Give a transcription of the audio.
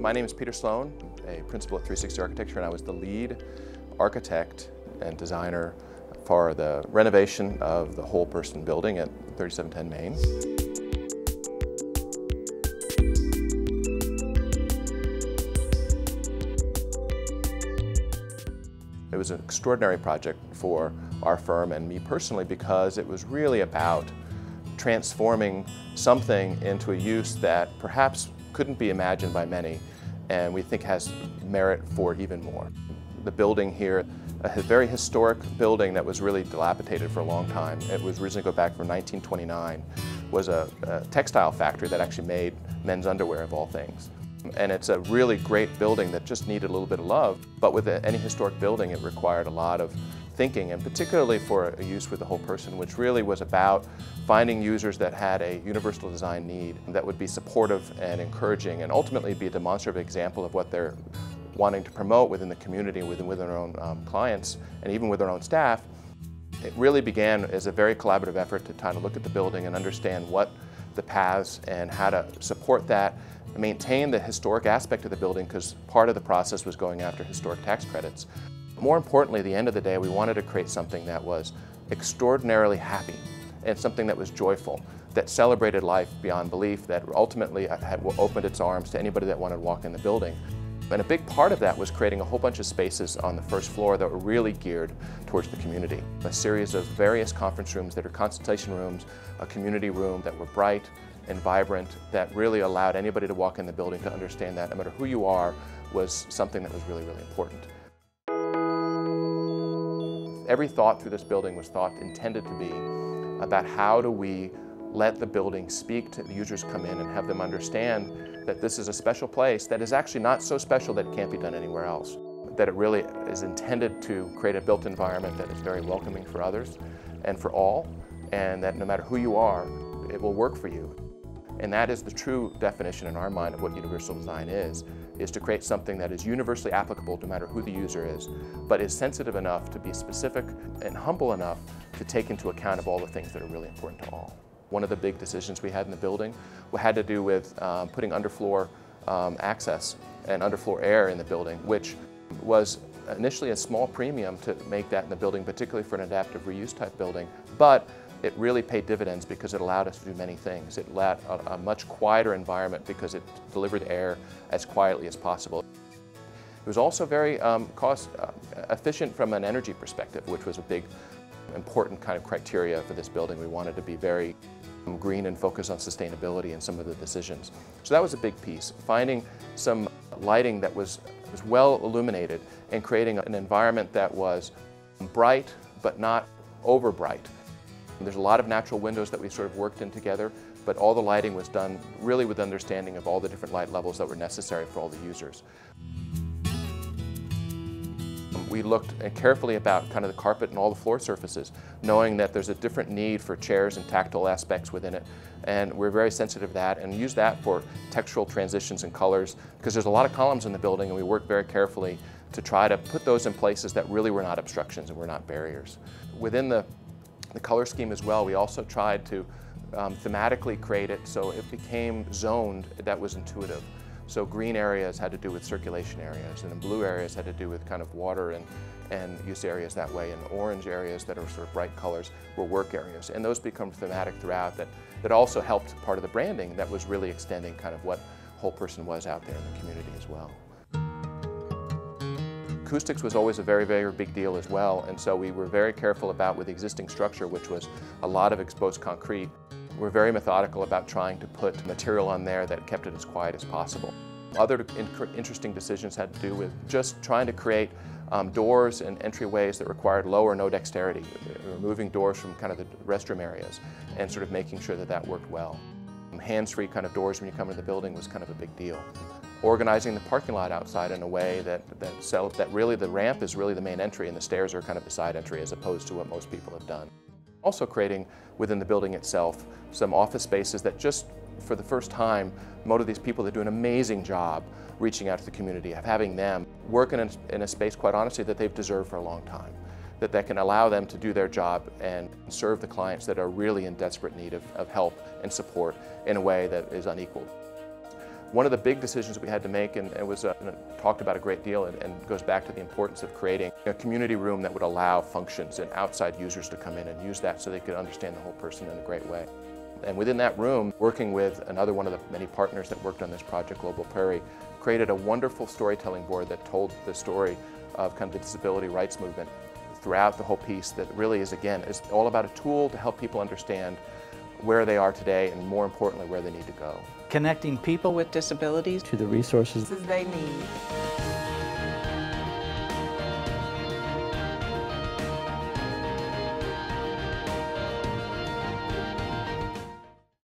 My name is Peter Sloan, a principal at 360 Architecture, and I was the lead architect and designer for the renovation of the whole person building at 3710 Main. It was an extraordinary project for our firm and me personally because it was really about transforming something into a use that perhaps couldn't be imagined by many, and we think has merit for even more. The building here, a very historic building that was really dilapidated for a long time. It was originally go back from 1929, was a textile factory that actually made men's underwear of all things. And it's a really great building that just needed a little bit of love, but with any historic building it required a lot of thinking, and particularly for a use for the whole person, which really was about finding users that had a universal design need that would be supportive and encouraging and ultimately be a demonstrative example of what they're wanting to promote within the community, within their own clients, and even with their own staff. It really began as a very collaborative effort to try to look at the building and understand what the paths and how to support that, maintain the historic aspect of the building, because part of the process was going after historic tax credits. More importantly, at the end of the day, we wanted to create something that was extraordinarily happy and something that was joyful, that celebrated life beyond belief, that ultimately had opened its arms to anybody that wanted to walk in the building. And a big part of that was creating a whole bunch of spaces on the first floor that were really geared towards the community. A series of various conference rooms that are consultation rooms, a community room that were bright and vibrant, that really allowed anybody to walk in the building to understand that no matter who you are was something that was really, really important. Every thought through this building was intended to be about how do we let the building speak to the users come in and have them understand that this is a special place that is actually not so special that it can't be done anywhere else. That it really is intended to create a built environment that is very welcoming for others and for all, and that no matter who you are, it will work for you. And that is the true definition in our mind of what universal design is to create something that is universally applicable no matter who the user is, but is sensitive enough to be specific and humble enough to take into account of all the things that are really important to all. One of the big decisions we had in the building had to do with putting underfloor access and underfloor air in the building, which was initially a small premium to make that in the building, particularly for an adaptive reuse type building, but it really paid dividends because it allowed us to do many things. It allowed a much quieter environment because it delivered air as quietly as possible. It was also very cost efficient from an energy perspective, which was a big important kind of criteria for this building. We wanted to be very green and focused on sustainability in some of the decisions. So that was a big piece. Finding some lighting that was well illuminated and creating an environment that was bright but not over bright. There's a lot of natural windows that we sort of worked in together, but all the lighting was done really with understanding of all the different light levels that were necessary for all the users. We looked carefully about kind of the carpet and all the floor surfaces, knowing that there's a different need for chairs and tactile aspects within it. And we're very sensitive to that and use that for textural transitions and colors, because there's a lot of columns in the building and we worked very carefully to try to put those in places that really were not obstructions and were not barriers. Within the color scheme as well, we also tried to thematically create it so it became zoned that was intuitive. So green areas had to do with circulation areas, and then blue areas had to do with kind of water and use areas that way, and orange areas that are sort of bright colors were work areas. And those become thematic throughout that also helped part of the branding that was really extending kind of what whole person was out there in the community as well. Acoustics was always a very, very big deal as well, and so we were very careful about with the existing structure, which was a lot of exposed concrete. We're very methodical about trying to put material on there that kept it as quiet as possible. Other interesting decisions had to do with just trying to create doors and entryways that required low or no dexterity, removing doors from kind of the restroom areas and sort of making sure that that worked well. Hands-free kind of doors when you come into the building was kind of a big deal. Organizing the parking lot outside in a way that really the ramp is really the main entry and the stairs are kind of the side entry as opposed to what most people have done. Also creating within the building itself some office spaces that just for the first time motivate these people that do an amazing job reaching out to the community, of having them work in a space, quite honestly, that they've deserved for a long time. That can allow them to do their job and serve the clients that are really in desperate need of help and support in a way that is unequaled. One of the big decisions that we had to make, and it was talked about a great deal, and goes back to the importance of creating a community room that would allow functions and outside users to come in and use that so they could understand the whole person in a great way. And within that room, working with another one of the many partners that worked on this project, Global Prairie, created a wonderful storytelling board that told the story of kind of the disability rights movement throughout the whole piece, that really is, again, is all about a tool to help people understand where they are today and, more importantly, where they need to go. Connecting people with disabilities to the resources they need.